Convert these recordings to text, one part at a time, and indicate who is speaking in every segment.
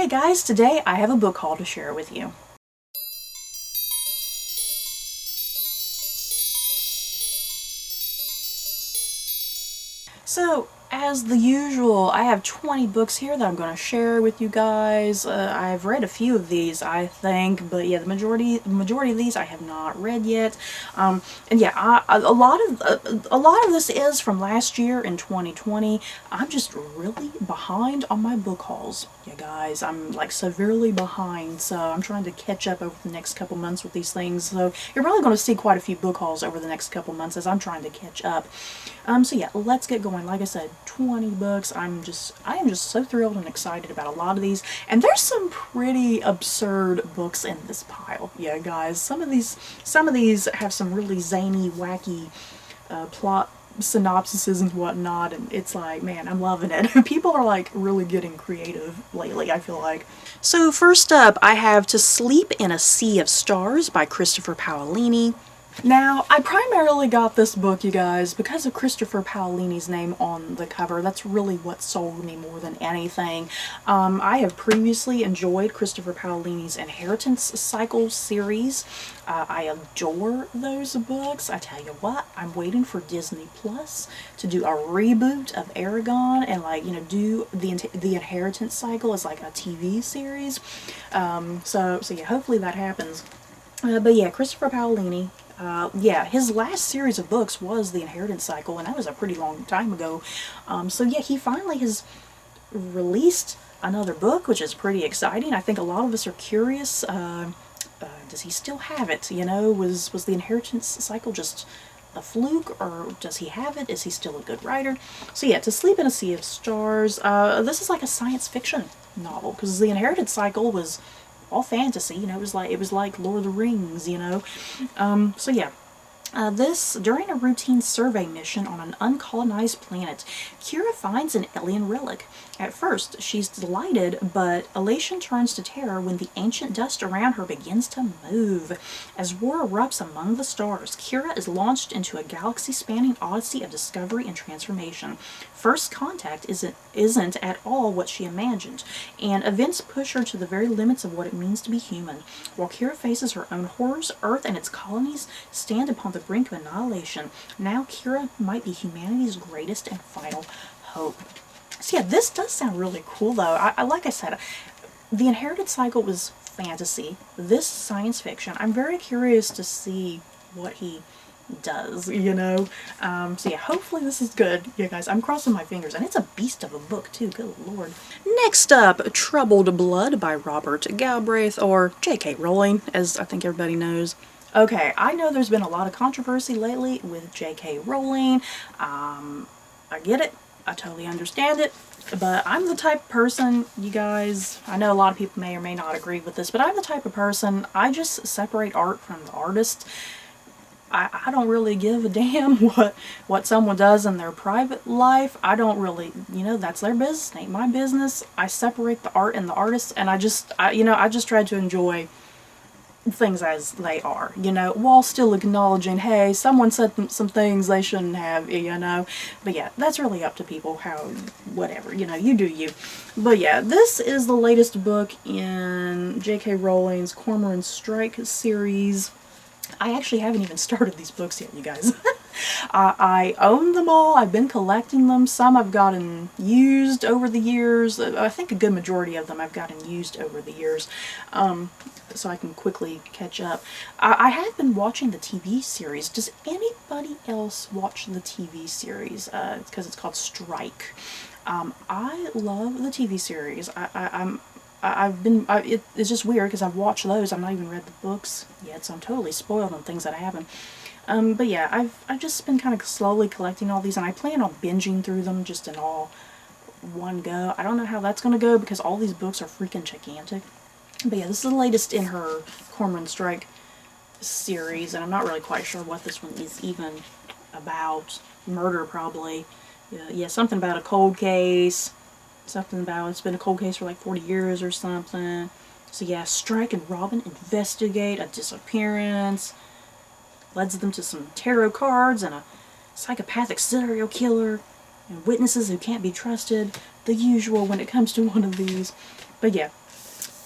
Speaker 1: Hey guys, today I have a book haul to share with you. So, as the usual, I have 20 books here that I'm going to share with you guys. I've read a few of these, I think, but yeah, the majority of these I have not read yet. And yeah, a lot of this is from last year in 2020. I'm just really behind on my book hauls, you guys. I'm like severely behind, so I'm trying to catch up over the next couple months with these things. So you're probably going to see quite a few book hauls over the next couple months as I'm trying to catch up. So yeah, let's get going. Like I said, 20 books. I am just so thrilled and excited about a lot of these. And there's some pretty absurd books in this pile. Yeah, guys, some of these have some really zany, wacky plot synopsises and whatnot, and it's like, man, I'm loving it. People are like really getting creative lately, I feel like. So first up, I have To Sleep in a Sea of Stars by Christopher Paolini. Now, I primarily got this book, you guys, because of Christopher Paolini's name on the cover. That's really what sold me more than anything. I have previously enjoyed Christopher Paolini's Inheritance Cycle series. I adore those books. I tell you what, I'm waiting for Disney Plus to do a reboot of Aragon and, like, you know, do the Inheritance Cycle as like a TV series. So yeah, hopefully that happens. But yeah, Christopher Paolini. Yeah, his last series of books was The Inheritance Cycle, and that was a pretty long time ago. So yeah, he finally has released another book, which is pretty exciting. I think a lot of us are curious, does he still have it? You know, was The Inheritance Cycle just a fluke, or does he have it? Is he still a good writer? So yeah, To Sleep in a Sea of Stars. This is like a science fiction novel, because The Inheritance Cycle was all fantasy, you know, it was like Lord of the Rings, you know. So yeah, during a routine survey mission on an uncolonized planet, Kira finds an alien relic. At first, she's delighted, but elation turns to terror when the ancient dust around her begins to move. As war erupts among the stars, Kira is launched into a galaxy-spanning odyssey of discovery and transformation. First contact isn't at all what she imagined, and events push her to the very limits of what it means to be human. While Kira faces her own horrors, Earth and its colonies stand upon the brink of annihilation. Now Kira might be humanity's greatest and final hope. So yeah, this does sound really cool, though. Like I said, The Inherited Cycle was fantasy. This science fiction. I'm very curious to see what he does, you know. So yeah, hopefully this is good, you guys. I'm crossing my fingers, and it's a beast of a book too, good lord. Next up, Troubled Blood by Robert Galbraith, or J.K. Rowling, as I think everybody knows. Okay, I know there's been a lot of controversy lately with J.K. Rowling. I get it. I totally understand it. But I'm the type of person, you guys, I know a lot of people may or may not agree with this, but I'm the type of person, I just separate art from the artist. I don't really give a damn what someone does in their private life. I don't really, you know, that's their business, ain't my business. I separate the art and the artist, and I just try to enjoy things as they are, you know, while still acknowledging, hey, someone said some things they shouldn't have, you know. But yeah, that's really up to people, how, whatever, you know, you do you. But yeah, this is the latest book in J.K. Rowling's Cormoran Strike series. I actually haven't even started these books yet, you guys. I own them all. I've been collecting them. Some I've gotten used over the years. I think a good majority of them I've gotten used over the years. So I can quickly catch up. I have been watching the TV series. Does anybody else watch the TV series? Because it's called Strike. I love the TV series. It's just weird because I've watched those. I've not even read the books yet, so I'm totally spoiled on things that I haven't. But yeah, I've just been kind of slowly collecting all these, and I plan on binging through them just in all one go. I don't know how that's going to go because all these books are freaking gigantic. But yeah, this is the latest in her Cormoran Strike series, and I'm not really quite sure what this one is even about. Murder, probably. Yeah, something about a cold case. Something about it's been a cold case for like 40 years or something. So yeah, Strike and Robin investigate a disappearance. Leads them to some tarot cards and a psychopathic serial killer and witnesses who can't be trusted. The usual when it comes to one of these. But yeah,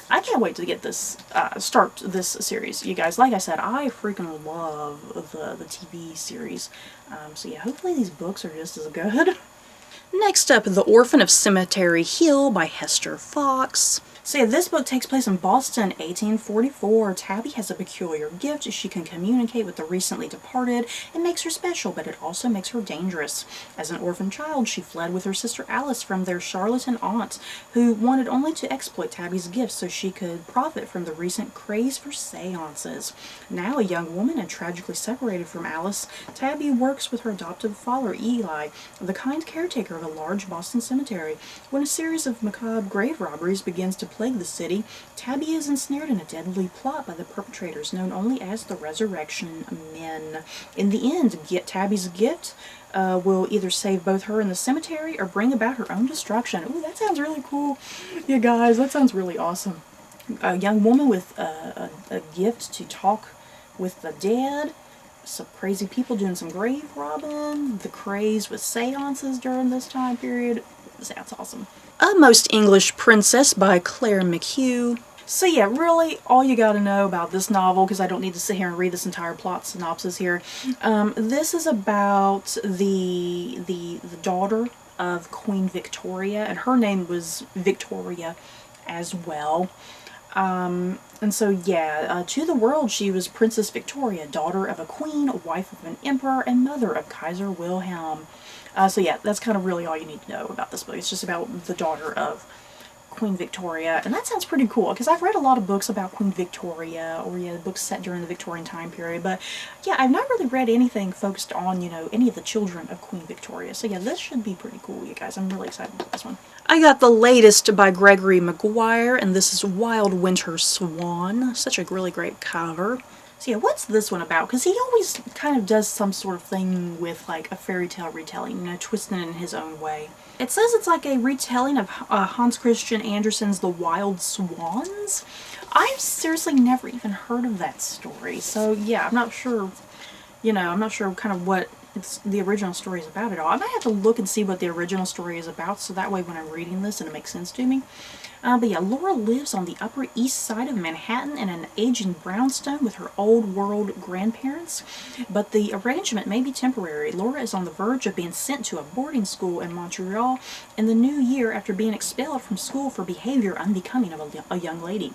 Speaker 1: I can't wait to get this, start this series, you guys. Like I said, I freaking love the TV series. So yeah, hopefully these books are just as good. Next up, The Orphan of Cemetery Hill by Hester Fox. So yeah, this book takes place in Boston, 1844. Tabby has a peculiar gift. She can communicate with the recently departed. It makes her special, but it also makes her dangerous. As an orphan child, she fled with her sister Alice from their charlatan aunt, who wanted only to exploit Tabby's gifts so she could profit from the recent craze for seances. Now a young woman and tragically separated from Alice, Tabby works with her adoptive father, Eli, the kind caretaker of a large Boston cemetery. When a series of macabre grave robberies begins to plague the city, Tabby is ensnared in a deadly plot by the perpetrators, known only as the Resurrection Men. In the end, Tabby's gift will either save both her and the cemetery or bring about her own destruction. Ooh, that sounds really cool. You guys, that sounds really awesome. A young woman with a gift to talk with the dead. Some crazy people doing some grave robbing. The craze with seances during this time period. Sounds awesome. A Most English Princess by Claire McHugh. So yeah, really, all you gotta know about this novel, because I don't need to sit here and read this entire plot synopsis here. This is about the daughter of Queen Victoria, and her name was Victoria as well. And so yeah, to the world she was Princess Victoria, daughter of a queen, wife of an emperor, and mother of Kaiser Wilhelm. So yeah, that's kind of really all you need to know about this book. It's just about the daughter of Queen Victoria, and that sounds pretty cool, because I've read a lot of books about Queen Victoria, or yeah, books set during the Victorian time period, but yeah, I've not really read anything focused on, you know, any of the children of Queen Victoria. So yeah, this should be pretty cool, you guys. I'm really excited about this one. I got the latest by Gregory Maguire, and this is Wild Winter Swan. Such a really great cover. So yeah, what's this one about? Because he always kind of does some sort of thing with like a fairy tale retelling, you know, twisting it in his own way. It says it's like a retelling of Hans Christian Andersen's The Wild Swans. I've seriously never even heard of that story. So yeah, I'm not sure, you know, I'm not sure kind of what the original story is about at all. I might have to look and see what the original story is about, so that way when I'm reading this and it makes sense to me. But yeah, Laura lives on the Upper East Side of Manhattan in an aging brownstone with her old world grandparents. But the arrangement may be temporary. Laura is on the verge of being sent to a boarding school in Montreal in the new year after being expelled from school for behavior unbecoming of a young lady.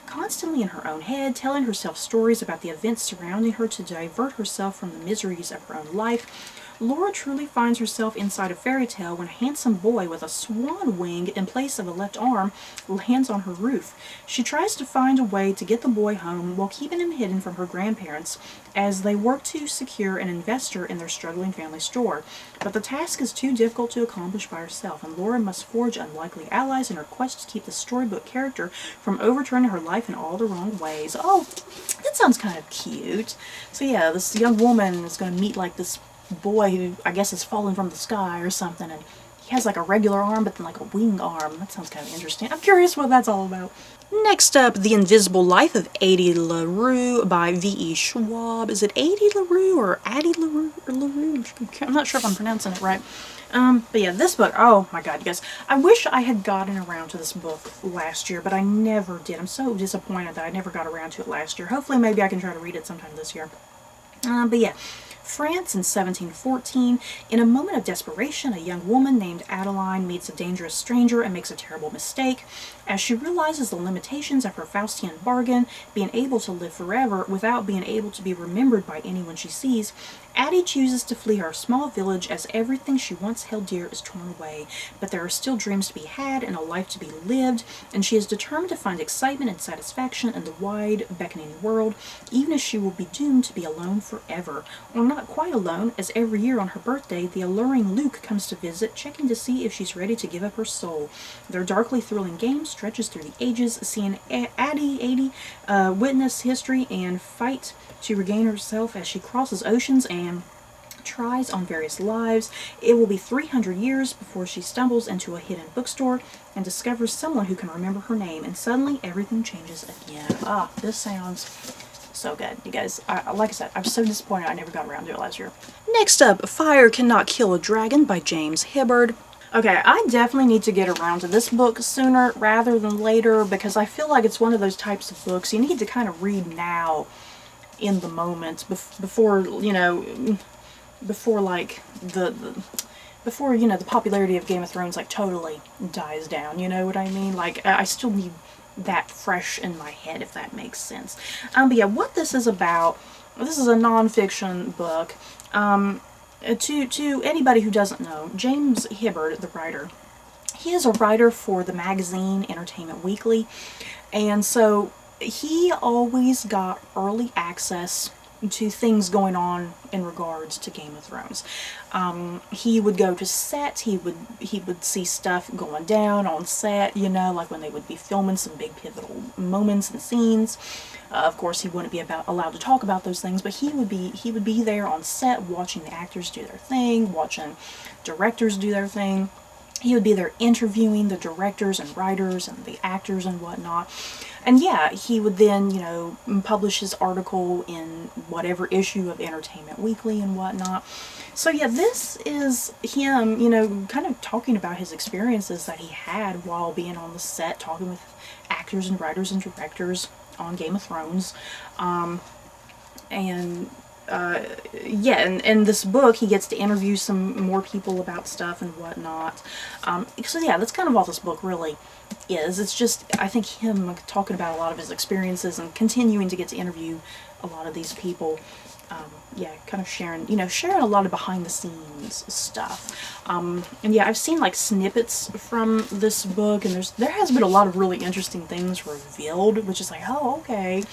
Speaker 1: Constantly in her own head, telling herself stories about the events surrounding her to divert herself from the miseries of her own life, Laura truly finds herself inside a fairy tale when a handsome boy with a swan wing in place of a left arm lands on her roof. She tries to find a way to get the boy home while keeping him hidden from her grandparents as they work to secure an investor in their struggling family store. But the task is too difficult to accomplish by herself, and Laura must forge unlikely allies in her quest to keep the storybook character from overturning her life in all the wrong ways. Oh, that sounds kind of cute. So yeah, this young woman is going to meet like this boy who I guess is fallen from the sky or something, and he has like a regular arm but then like a wing arm. That sounds kind of interesting. I'm curious what that's all about. Next up, The Invisible Life of Addie LaRue by V.E. Schwab. Is it Addie LaRue or Addie LaRue or LaRue? I'm not sure if I'm pronouncing it right. But yeah, this book, oh my god, you guys. I wish I had gotten around to this book last year, but I never did. I'm so disappointed that I never got around to it last year. Hopefully maybe I can try to read it sometime this year. But yeah. France in 1714. In a moment of desperation, a young woman named Adeline meets a dangerous stranger and makes a terrible mistake. As she realizes the limitations of her Faustian bargain, being able to live forever without being able to be remembered by anyone she sees, Addie chooses to flee her small village as everything she once held dear is torn away. But there are still dreams to be had and a life to be lived, and she is determined to find excitement and satisfaction in the wide, beckoning world, even as she will be doomed to be alone forever. Or not quite alone, as every year on her birthday, the alluring Luke comes to visit, checking to see if she's ready to give up her soul. Their darkly thrilling game stretches through the ages, seeing Addie witness history and fight to regain herself as she crosses oceans and tries on various lives. It will be 300 years before she stumbles into a hidden bookstore and discovers someone who can remember her name, and suddenly everything changes again. Ah, this sounds so good, you guys. Like I said, I'm so disappointed I never got around to it last year. Next up, Fire Cannot Kill a Dragon by James Hibbard. Okay, I definitely need to get around to this book sooner rather than later, because I feel like it's one of those types of books you need to kind of read now in the moment before, you know, before like before, you know, the popularity of Game of Thrones like totally dies down, you know what I mean? Like, I still need that fresh in my head, if that makes sense. But yeah, what this is about, this is a nonfiction book. To anybody who doesn't know, James Hibbard, the writer, he is a writer for the magazine Entertainment Weekly, and so he always got early access to things going on in regards to Game of Thrones. He would go to set, he would see stuff going down on set, you know, like when they would be filming some big pivotal moments and scenes. Of course, he wouldn't be allowed to talk about those things, but he would be there on set watching the actors do their thing, watching directors do their thing. He would be there interviewing the directors and writers and the actors and whatnot. And yeah, he would then, you know, publish his article in whatever issue of Entertainment Weekly and whatnot. So yeah, this is him, you know, kind of talking about his experiences that he had while being on the set, talking with actors and writers and directors on Game of Thrones. Yeah, and in this book, he gets to interview some more people about stuff and whatnot. So yeah, that's kind of all this book really is. It's just, I think, him talking about a lot of his experiences and continuing to get to interview a lot of these people. Yeah, kind of sharing, you know, sharing a lot of behind the scenes stuff. And yeah, I've seen like snippets from this book, and there has been a lot of really interesting things revealed, which is like, oh, okay.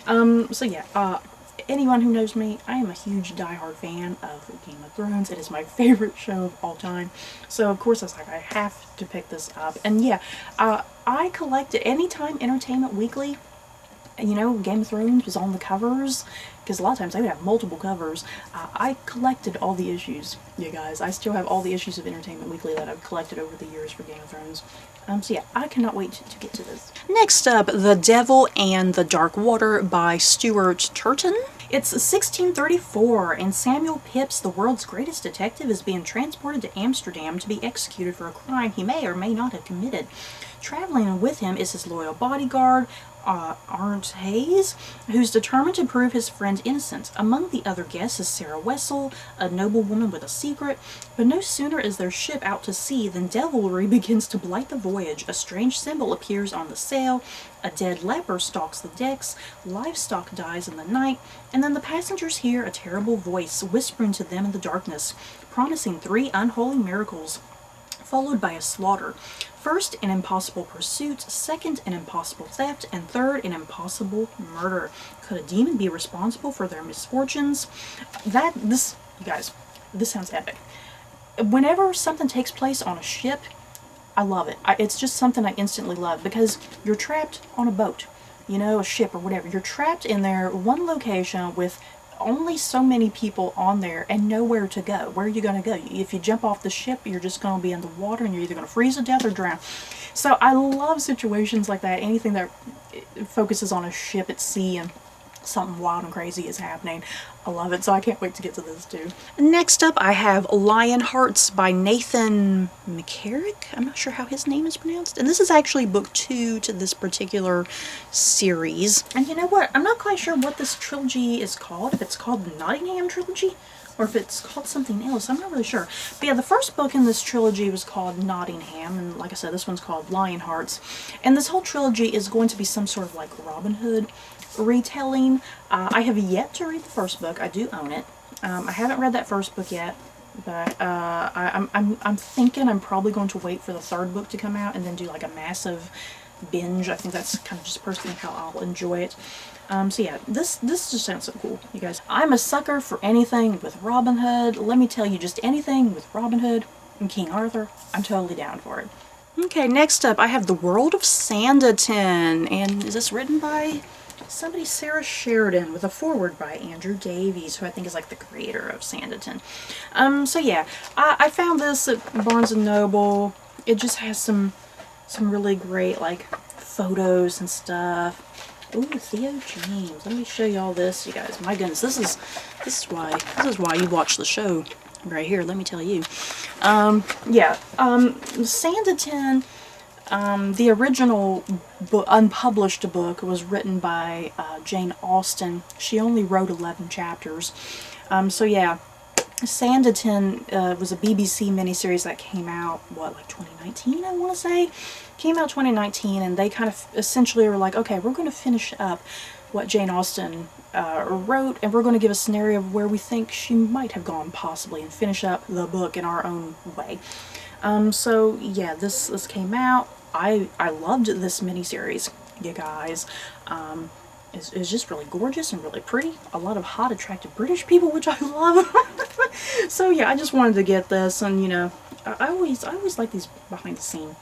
Speaker 1: So yeah, anyone who knows me, I am a huge diehard fan of Game of Thrones. It is my favorite show of all time. So of course I was like, I have to pick this up. And yeah, I collected anytime Entertainment Weekly, you know, Game of Thrones was on the covers, because a lot of times they would have multiple covers. I collected all the issues, you guys. I still have all the issues of Entertainment Weekly that I've collected over the years for Game of Thrones. So yeah, I cannot wait to get to this. Next up, The Devil and the Dark Water by Stuart Turton. It's 1634, and Samuel Pepys, the world's greatest detective, is being transported to Amsterdam to be executed for a crime he may or may not have committed. Traveling with him is his loyal bodyguard, Arndt Hayes, who's determined to prove his friend innocent. Among the other guests is Sarah Wessel, a noblewoman with a secret, but no sooner is their ship out to sea than devilry begins to blight the voyage. A strange symbol appears on the sail, a dead leper stalks the decks, livestock dies in the night, and then the passengers hear a terrible voice whispering to them in the darkness, promising 3 unholy miracles, followed by a slaughter. First, an impossible pursuit, second, an impossible theft, and third, an impossible murder. Could a demon be responsible for their misfortunes? You guys, this sounds epic. Whenever something takes place on a ship, I love it. It's just something I instantly love, because you're trapped on a boat, you know, a ship or whatever. You're trapped in there, one location with only so many people on there and nowhere to go. Where are you going to go? If you jump off the ship, you're just going to be in the water and you're either going to freeze to death or drown. So I love situations like that. Anything that focuses on a ship at sea and something wild and crazy is happening. I love it, so I can't wait to get to this too. Next up, I have Lion Hearts by Nathan McCarrick. I'm not sure how his name is pronounced. And this is actually book 2 to this particular series. And you know what? I'm not quite sure what this trilogy is called. If it's called the Nottingham Trilogy, or if it's called something else. I'm not really sure. But yeah, the first book in this trilogy was called Nottingham, and like I said, this one's called Lion Hearts. And this whole trilogy is going to be some sort of like Robin Hood retelling. I have yet to read the first book. I do own it. I haven't read that first book yet, but I'm thinking I'm probably going to wait for the third book to come out and then do like a massive binge. I think that's kind of just personally how I'll enjoy it. So yeah, this just sounds so cool, you guys. I'm a sucker for anything with Robin Hood. Let me tell you, just anything with Robin Hood and King Arthur, I'm totally down for it. Okay, next up I have The World of Sanditon, and is this written by somebody, Sarah Sheridan, with a foreword by Andrew Davies, who I think is like the creator of Sanditon. So yeah, I found this at Barnes & Noble. It just has some really great like photos and stuff. Ooh, Theo James. Let me show you all this, you guys. My goodness, this is why you watch the show, right here, let me tell you. Sanditon, the original unpublished book was written by Jane Austen. She only wrote 11 chapters. So yeah, Sanditon was a BBC miniseries that came out, what, like 2019, I want to say? Came out 2019, and they kind of essentially were like, okay, we're going to finish up what Jane Austen wrote, and we're going to give a scenario of where we think she might have gone, possibly, and finish up the book in our own way. So yeah, this came out. I loved this miniseries, you guys. It's just really gorgeous and really pretty. A lot of hot, attractive British people, which I love. So yeah, I just wanted to get this, and you know, I always like these behind the scene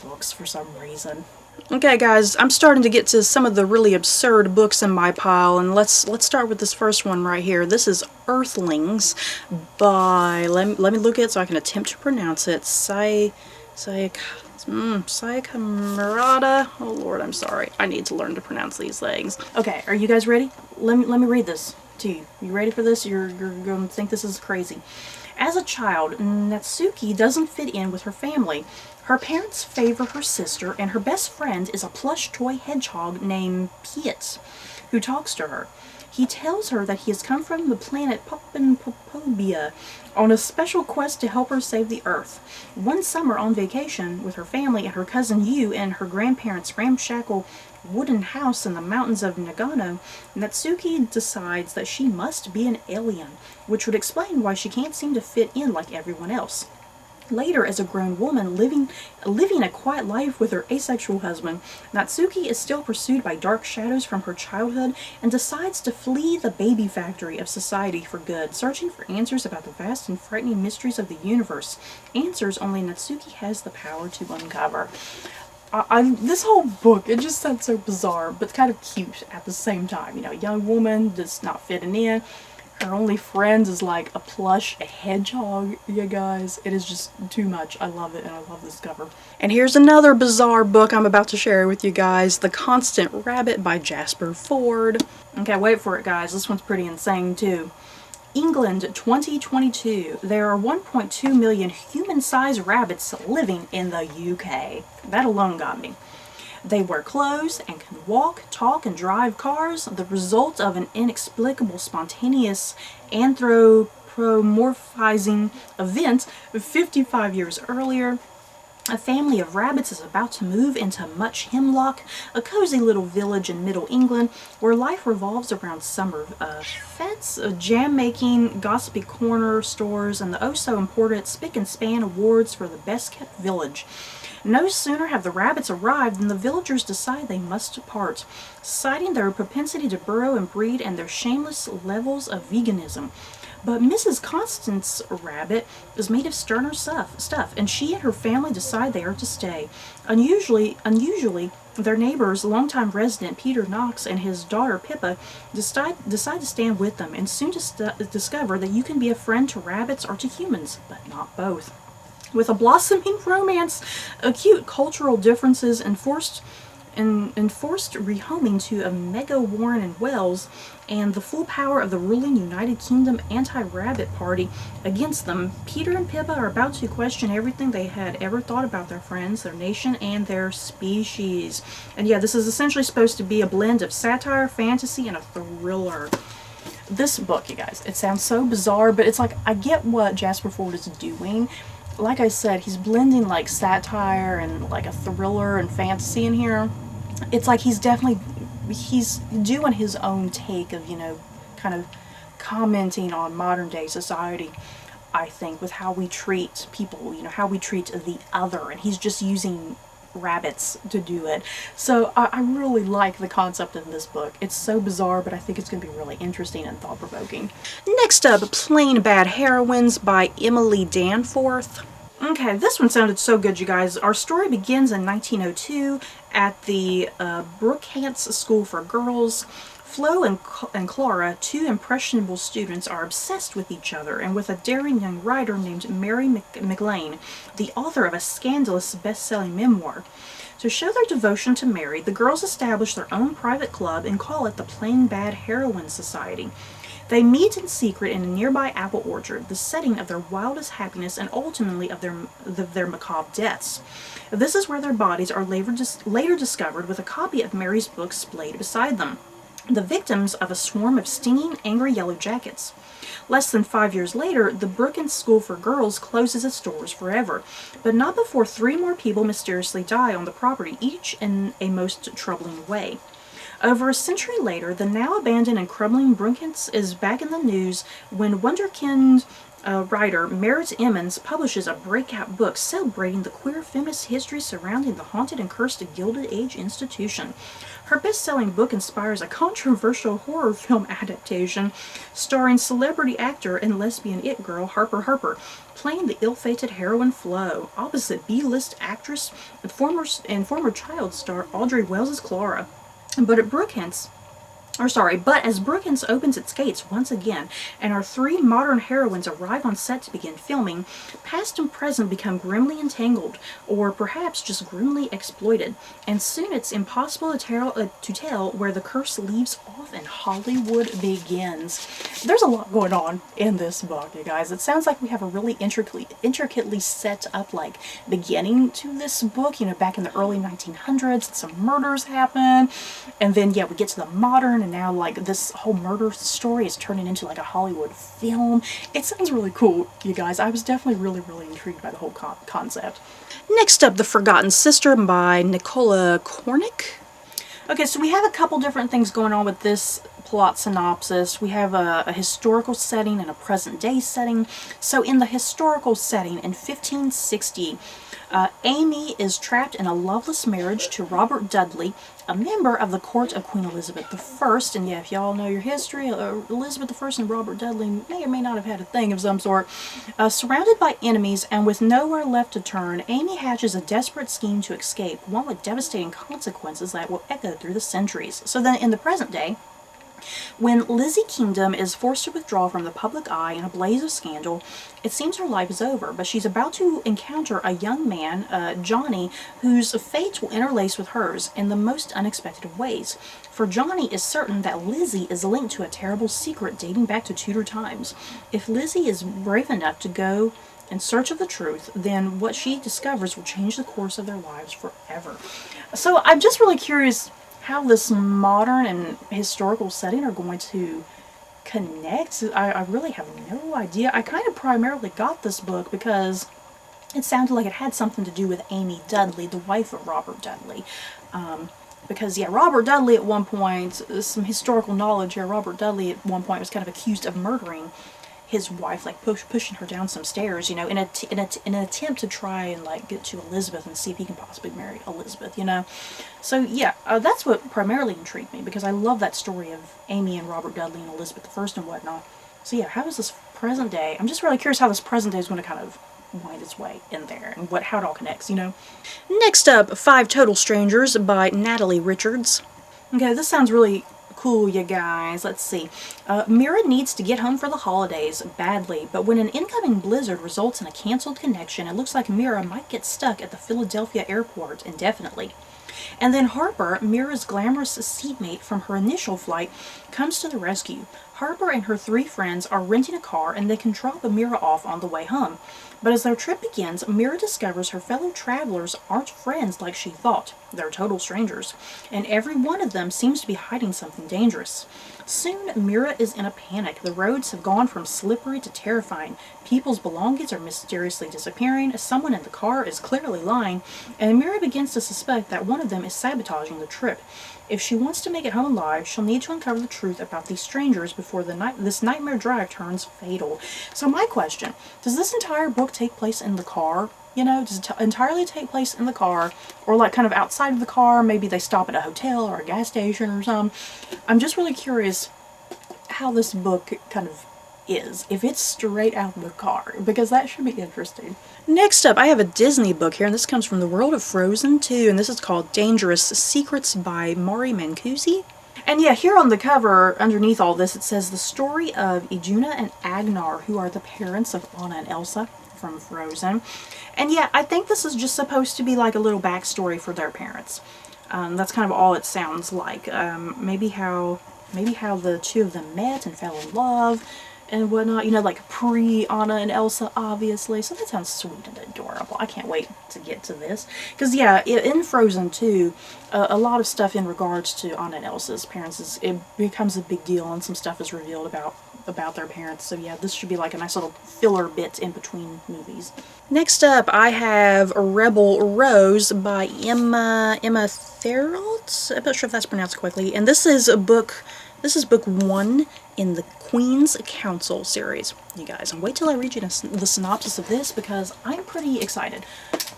Speaker 1: books for some reason. Okay guys, I'm starting to get to some of the really absurd books in my pile, and let's start with this first one right here. This is Earthlings by, let me look at it so I can attempt to pronounce it, Sayaka. Oh Lord, I'm sorry. I need to learn to pronounce these things. Okay, are you guys ready? Let me read this to you. You ready for this? You're going to think this is crazy. As a child, Natsuki doesn't fit in with her family. Her parents favor her sister, and her best friend is a plush toy hedgehog named Piet, who talks to her. He tells her that he has come from the planet Popopobia on a special quest to help her save the Earth. One summer on vacation with her family and her cousin Yu in her grandparents' ramshackle wooden house in the mountains of Nagano, Natsuki decides that she must be an alien, which would explain why she can't seem to fit in like everyone else. Later, as a grown woman living a quiet life with her asexual husband, Natsuki is still pursued by dark shadows from her childhood and decides to flee the baby factory of society for good, searching for answers about the vast and frightening mysteries of the universe. Answers only Natsuki has the power to uncover. This whole book, it just sounds so bizarre, but kind of cute at the same time. You know, a young woman just not fitting in. Her only friend is like a hedgehog, you guys. It is just too much. I love it, and I love this cover. And here's another bizarre book I'm about to share with you guys. The Constant Rabbit by Jasper Fforde. Okay, wait for it, guys. This one's pretty insane, too. England 2022. There are 1.2 million human-sized rabbits living in the UK. That alone got me. They wear clothes and can walk, talk, and drive cars, the result of an inexplicable, spontaneous anthropomorphizing event 55 years earlier. A family of rabbits is about to move into Much Hemlock, a cozy little village in Middle England where life revolves around summer fetes, jam-making, gossipy corner stores, and the oh-so-important Spick and Span awards for the best-kept village. No sooner have the rabbits arrived than the villagers decide they must depart, citing their propensity to burrow and breed and their shameless levels of veganism. But Mrs. Constance Rabbit is made of sterner stuff, and she and her family decide they are to stay. Unusually, their neighbors, longtime resident Peter Knox and his daughter Pippa, decide to stand with them, and soon discover that you can be a friend to rabbits or to humans, but not both. With a blossoming romance, acute cultural differences, and forced rehoming to Omega Warren and Wells, and the full power of the ruling United Kingdom anti-rabbit party against them, Peter and Pippa are about to question everything they had ever thought about their friends, their nation, and their species. And yeah, this is essentially supposed to be a blend of satire, fantasy, and a thriller. This book, you guys, it sounds so bizarre, but it's like, I get what Jasper Fforde is doing. Like I said, he's blending like satire and like a thriller and fantasy in here. It's like he's doing his own take of, you know, kind of commenting on modern day society, I think, with how we treat people, you know, how we treat the other, and he's just using rabbits to do it. So I really like the concept of this book. It's so bizarre, but I think it's going to be really interesting and thought-provoking. Next up, Plain Bad Heroines by Emily Danforth. Okay, this one sounded so good, you guys. Our story begins in 1902 at the Brookhanks School for Girls. Flo and Clara, two impressionable students, are obsessed with each other and with a daring young writer named Mary McLean, the author of a scandalous best-selling memoir. To show their devotion to Mary, the girls establish their own private club and call it the Plain Bad Heroines Society. They meet in secret in a nearby apple orchard, the setting of their wildest happiness and ultimately of their macabre deaths. This is where their bodies are later discovered with a copy of Mary's book splayed beside them, the victims of a swarm of stinging, angry yellow jackets. Less than 5 years later, the Brookings School for Girls closes its doors forever, but not before 3 more people mysteriously die on the property, each in a most troubling way. Over a century later, the now abandoned and crumbling Brookings is back in the news when wonderkind writer Merritt Emmons publishes a breakout book celebrating the queer feminist history surrounding the haunted and cursed Gilded Age institution. Her best-selling book inspires a controversial horror film adaptation starring celebrity actor and lesbian it girl Harper, playing the ill-fated heroine Flo, opposite B-list actress and former child star Audrey Wells' Clara. But as Brookings opens its gates once again, and our 3 modern heroines arrive on set to begin filming, past and present become grimly entangled, or perhaps just grimly exploited, and soon it's impossible to tell where the curse leaves off and Hollywood begins. There's a lot going on in this book, you guys. It sounds like we have a really intricately set up, like, beginning to this book, you know, back in the early 1900s, some murders happen, and then, yeah, we get to the modern, and now, like, this whole murder story is turning into, like, a Hollywood film. It sounds really cool, you guys. I was definitely really intrigued by the whole concept. Next up, The Forgotten Sister by Nicola Cornick. Okay, so we have a couple different things going on with this plot synopsis. We have a historical setting and a present-day setting. So in the historical setting, in 1560, Amy is trapped in a loveless marriage to Robert Dudley, a member of the court of Queen Elizabeth I. And yeah, if y'all know your history, Elizabeth I and Robert Dudley may or may not have had a thing of some sort. Surrounded by enemies and with nowhere left to turn, Amy hatches a desperate scheme to escape, one with devastating consequences that will echo through the centuries. So then in the present day, when Lizzie Kingdom is forced to withdraw from the public eye in a blaze of scandal, it seems her life is over, but she's about to encounter a young man, Johnny, whose fate will interlace with hers in the most unexpected of ways. For Johnny is certain that Lizzie is linked to a terrible secret dating back to Tudor times. If Lizzie is brave enough to go in search of the truth, then what she discovers will change the course of their lives forever. So I'm just really curious how this modern and historical setting are going to connect. I really have no idea. I kind of primarily got this book because it sounded like it had something to do with Amy Dudley, the wife of Robert Dudley. Because, yeah, Robert Dudley at one point, some historical knowledge here, Robert Dudley at one point was kind of accused of murdering his wife, like pushing her down some stairs, you know, in an attempt to try and, like, get to Elizabeth and see if he can possibly marry Elizabeth, you know. So yeah, that's what primarily intrigued me, because I love that story of Amy and Robert Dudley and Elizabeth I and whatnot. So yeah, how is this present day? I'm just really curious how this present day is going to kind of wind its way in there and how it all connects, you know. Next up, 5 Total Strangers by Natalie Richards. Okay, this sounds really cool, you guys. Let's see. Mira needs to get home for the holidays badly, but when an incoming blizzard results in a canceled connection, it looks like Mira might get stuck at the Philadelphia airport indefinitely. And then Harper, Mira's glamorous seatmate from her initial flight, comes to the rescue. Harper and her 3 friends are renting a car and they can drop Mira off on the way home. But as their trip begins, Mira discovers her fellow travelers aren't friends like she thought. They're total strangers, and every one of them seems to be hiding something dangerous. Soon, Mira is in a panic. The roads have gone from slippery to terrifying. People's belongings are mysteriously disappearing, someone in the car is clearly lying, and Mira begins to suspect that one of them is sabotaging the trip. If she wants to make it home alive, she'll need to uncover the truth about these strangers before this nightmare drive turns fatal. So my question, does this entire book take place in the car? You know, does it entirely take place in the car, or like kind of outside of the car? Maybe they stop at a hotel or a gas station or something. I'm just really curious how this book kind of is, if it's straight out of the car, because that should be interesting. Next up, I have a Disney book here, and this comes from the world of Frozen 2, and this is called Dangerous Secrets by Mari Mancusi. And yeah, here on the cover, underneath all this, it says the story of Iduna and Agnar, who are the parents of Anna and Elsa from Frozen. And yeah, I think this is just supposed to be like a little backstory for their parents. That's kind of all it sounds like. Maybe how maybe how the two of them met and fell in love and whatnot, you know, like pre-Anna and Elsa, obviously. So that sounds sweet and adorable. I can't wait to get to this. Because, yeah, in Frozen 2, a lot of stuff in regards to Anna and Elsa's parents, it becomes a big deal, and some stuff is revealed about their parents. So, yeah, this should be like a nice little filler bit in between movies. Next up, I have Rebel Rose by Emma Therault. I'm not sure if that's pronounced correctly. And this is book 1 in the Queen's Council series, you guys. And wait till I read you the synopsis of this, because I'm pretty excited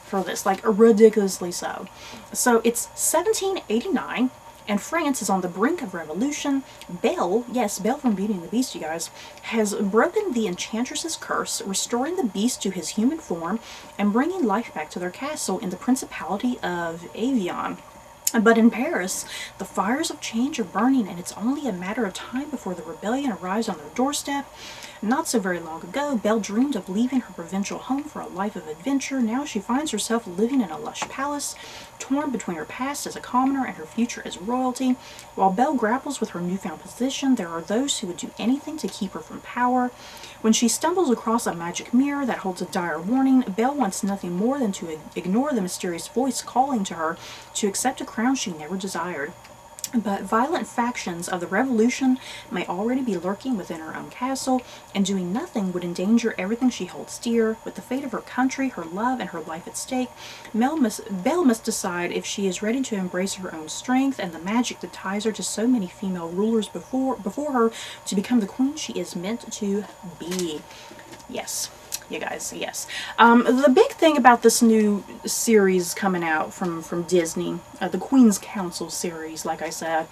Speaker 1: for this, like ridiculously so. So it's 1789, and France is on the brink of revolution. Belle, yes, Belle from Beauty and the Beast, you guys, has broken the Enchantress's curse, restoring the Beast to his human form and bringing life back to their castle in the Principality of Avion. But in Paris, the fires of change are burning, and it's only a matter of time before the rebellion arrives on their doorstep. Not so very long ago, Belle dreamed of leaving her provincial home for a life of adventure. Now she finds herself living in a lush palace, torn between her past as a commoner and her future as royalty. While Belle grapples with her newfound position, there are those who would do anything to keep her from power. When she stumbles across a magic mirror that holds a dire warning, Belle wants nothing more than to ignore the mysterious voice calling to her to accept a crown she never desired. But violent factions of the revolution may already be lurking within her own castle, and doing nothing would endanger everything she holds dear. With the fate of her country, her love, and her life at stake, Belle must decide if she is ready to embrace her own strength and the magic that ties her to so many female rulers before her to become the queen she is meant to be. Yes. You guys, yes. The big thing about this new series coming out from Disney, the Queen's Council series, like I said,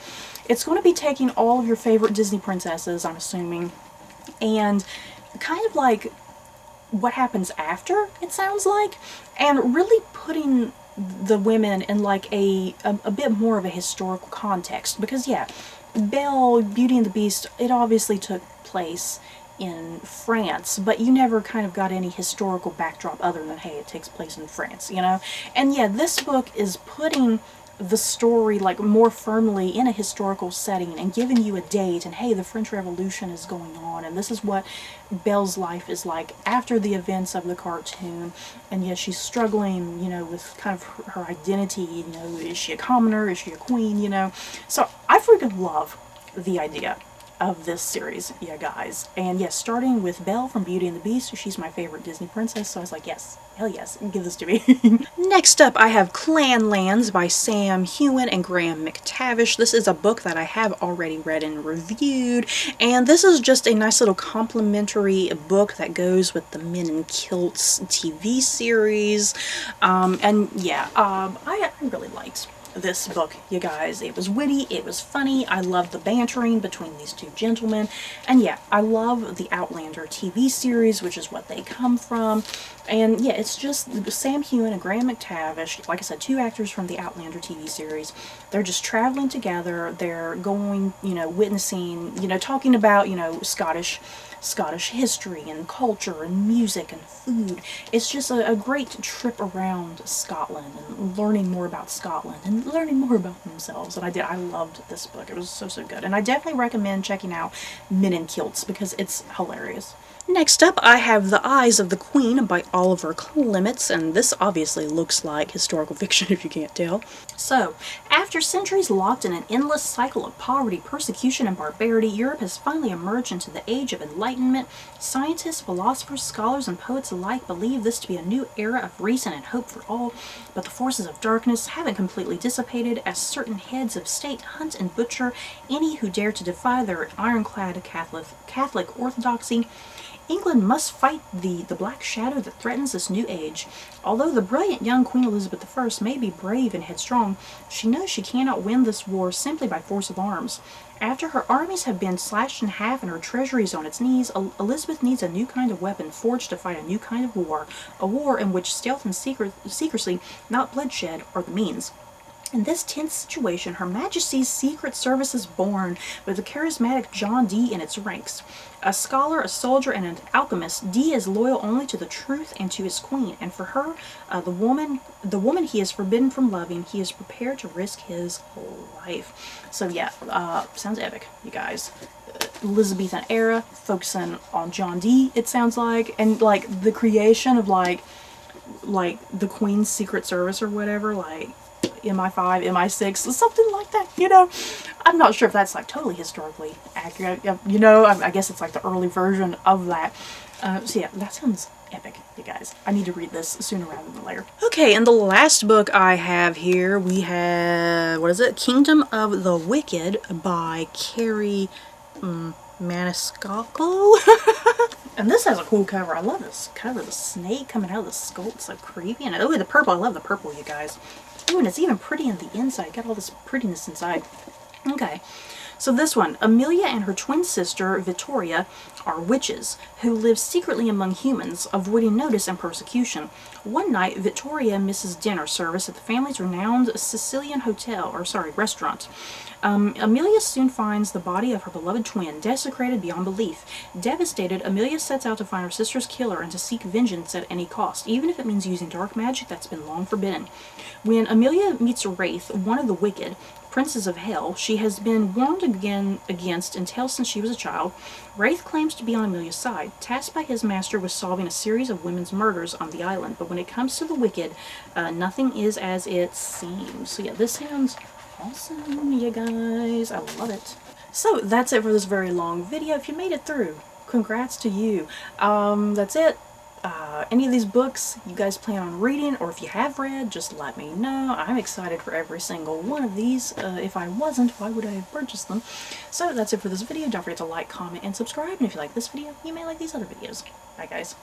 Speaker 1: it's going to be taking all of your favorite Disney princesses, I'm assuming, and kind of like what happens after, it sounds like, and really putting the women in like a bit more of a historical context. Because, yeah, Belle, Beauty and the Beast, it obviously took place in France, but you never kind of got any historical backdrop other than, hey, it takes place in France, you know? And yeah, this book is putting the story like more firmly in a historical setting and giving you a date, and hey, the French Revolution is going on, and this is what Belle's life is like after the events of the cartoon. And yes, she's struggling, you know, with kind of her identity, you know, is she a commoner, is she a queen, you know? So I freaking love the idea of this series, yeah, guys. And yes, starting with Belle from Beauty and the Beast, she's my favorite Disney princess, so I was like, yes, hell yes, give this to me. Next up, I have Clan Lands by Sam Heughan and Graham McTavish. This is a book that I have already read and reviewed, and this is just a nice little complimentary book that goes with the Men in Kilts TV series. And yeah, I really liked this book, you guys. It was witty, it was funny, I loved the bantering between these two gentlemen, and yeah, I love the Outlander TV series, which is what they come from. And yeah, it's just Sam Heughan and Graham McTavish, like I said, two actors from the Outlander TV series. They're just traveling together, they're going, you know, witnessing, you know, talking about, you know, Scottish history and culture and music and food. It's just a great trip around Scotland and learning more about Scotland and learning more about themselves. And I loved this book. It was so good. And I definitely recommend checking out Men in Kilts because it's hilarious. Next up, I have The Eyes of the Queen by Oliver Clements, and this obviously looks like historical fiction if you can't tell. So, after centuries locked in an endless cycle of poverty, persecution, and barbarity, Europe has finally emerged into the Age of Enlightenment. Scientists, philosophers, scholars, and poets alike believe this to be a new era of reason and hope for all, but the forces of darkness haven't completely dissipated as certain heads of state hunt and butcher any who dare to defy their ironclad Catholic orthodoxy. England must fight the black shadow that threatens this new age. Although the brilliant young Queen Elizabeth I may be brave and headstrong, she knows she cannot win this war simply by force of arms. After her armies have been slashed in half and her treasury is on its knees, Elizabeth needs a new kind of weapon forged to fight a new kind of war, a war in which stealth and secrecy, not bloodshed, are the means. In this tense situation, Her Majesty's Secret Service is born, with the charismatic John Dee in its ranks. A scholar, a soldier, and an alchemist, Dee is loyal only to the truth and to his queen, and for her, the woman he is forbidden from loving, he is prepared to risk his life. So yeah, sounds epic, you guys. Elizabethan era, focusing on John Dee, it sounds like, and like the creation of like the Queen's Secret Service or whatever, like MI5, MI6, something like that, you know. I'm not sure if that's like totally historically accurate, you know. I guess it's like the early version of that. So yeah, that sounds epic, you guys. I need to read this sooner rather than later. Okay, and the last book I have here, we have, what is it? Kingdom of the Wicked by Carrie Maniscalco. And this has a cool cover. I love this cover. The snake coming out of the skull. It's so creepy. And oh, the purple. I love the purple, you guys. Ooh, and it's even pretty on the inside. Got all this prettiness inside. Okay. So this one, Amelia and her twin sister, Vittoria, are witches who live secretly among humans, avoiding notice and persecution. One night, Vittoria misses dinner service at the family's renowned Sicilian restaurant. Amelia soon finds the body of her beloved twin, desecrated beyond belief. Devastated, Amelia sets out to find her sister's killer and to seek vengeance at any cost, even if it means using dark magic that's been long forbidden. When Amelia meets Wraith, one of the wicked, princes of hell, she has been warned against and tales since she was a child. Wraith claims to be on Amelia's side, tasked by his master with solving a series of women's murders on the island. But when it comes to the wicked, nothing is as it seems. So yeah, this sounds awesome, you guys. I love it. So that's it for this very long video. If you made it through, congrats to you. That's it. Any of these books you guys plan on reading, or if you have read, just let me know. I'm excited for every single one of these. If I wasn't, why would I have purchased them? So that's it for this video. Don't forget to like, comment, and subscribe. And if you like this video, you may like these other videos. Bye, guys.